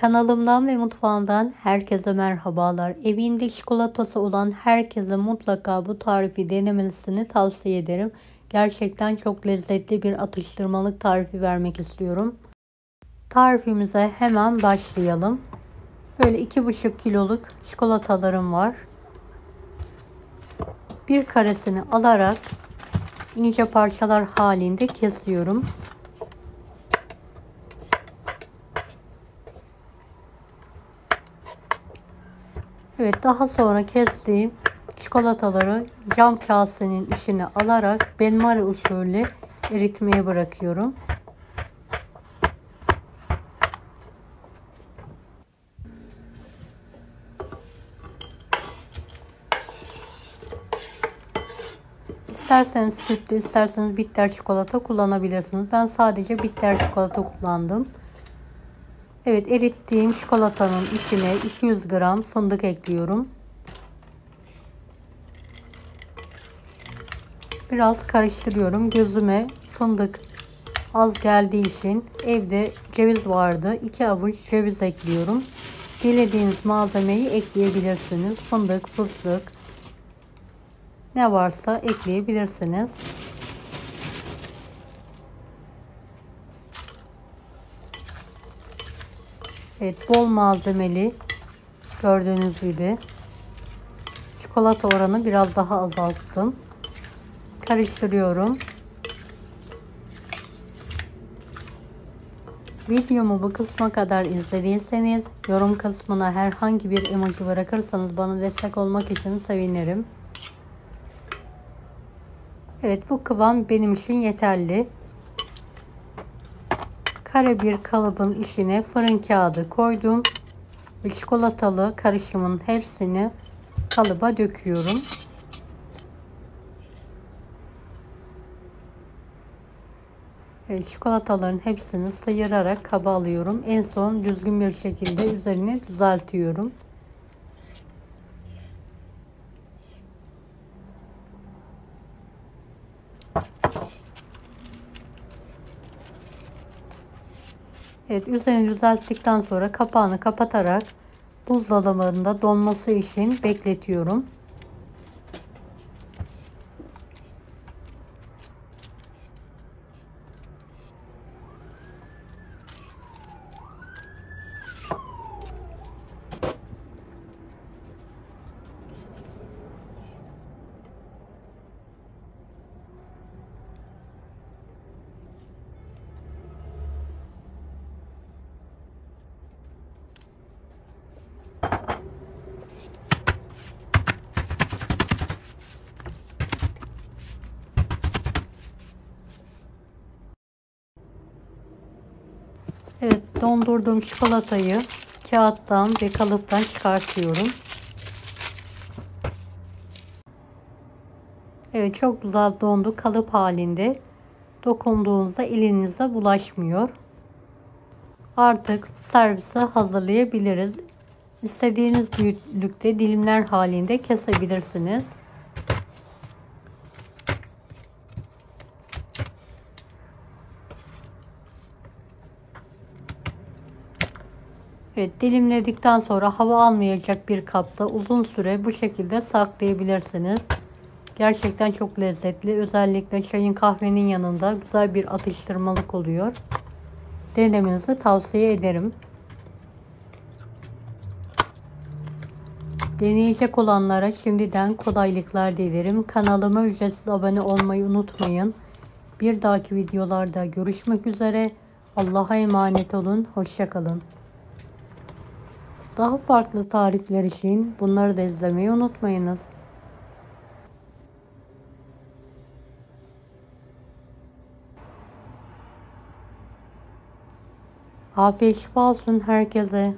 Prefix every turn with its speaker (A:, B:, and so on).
A: Kanalımdan ve mutfağımdan herkese merhabalar. Evinde çikolatası olan herkese mutlaka bu tarifi denemesini tavsiye ederim. Gerçekten çok lezzetli bir atıştırmalık tarifi vermek istiyorum. Tarifimize hemen başlayalım. Böyle 2,5 kiloluk çikolatalarım var. Bir karesini alarak ince parçalar halinde kesiyorum. Evet, daha sonra kestiğim çikolataları cam kasenin içine alarak benmari usulü eritmeye bırakıyorum. İsterseniz sütlü, isterseniz bitter çikolata kullanabilirsiniz. Ben sadece bitter çikolata kullandım. Evet, erittiğim çikolatanın içine 200 gram fındık ekliyorum. Biraz karıştırıyorum. Gözüme fındık az geldiği için evde ceviz vardı. 2 avuç ceviz ekliyorum. Dilediğiniz malzemeyi ekleyebilirsiniz. Fındık, fıstık, ne varsa ekleyebilirsiniz. Evet, bol malzemeli gördüğünüz gibi. Çikolata oranı biraz daha azalttım. Karıştırıyorum. Videomu bu kısma kadar izlediyseniz yorum kısmına herhangi bir emoji bırakırsanız bana destek olmak için sevinirim. Evet, bu kıvam benim için yeterli. Kare bir kalıbın içine fırın kağıdı koydum ve çikolatalı karışımın hepsini kalıba döküyorum. Evet, çikolataların hepsini sıyırarak kaba alıyorum. En son düzgün bir şekilde üzerini düzeltiyorum. Evet, üzerini düzelttikten sonra kapağını kapatarak buzdolabında donması için bekletiyorum. Evet, dondurduğum çikolatayı kağıttan ve kalıptan çıkartıyorum. Evet, çok güzel dondu, kalıp halinde. Dokunduğunuzda elinize bulaşmıyor. Artık servise hazırlayabiliriz. İstediğiniz büyüklükte dilimler halinde kesebilirsiniz. Evet, dilimledikten sonra hava almayacak bir kapta uzun süre bu şekilde saklayabilirsiniz. Gerçekten çok lezzetli. Özellikle çayın, kahvenin yanında güzel bir atıştırmalık oluyor. Denemenizi tavsiye ederim. Deneyecek olanlara şimdiden kolaylıklar dilerim. Kanalıma ücretsiz abone olmayı unutmayın. Bir dahaki videolarda görüşmek üzere. Allah'a emanet olun. Hoşça kalın. Daha farklı tarifler için bunları da izlemeyi unutmayınız. Afiyet şifa olsun herkese.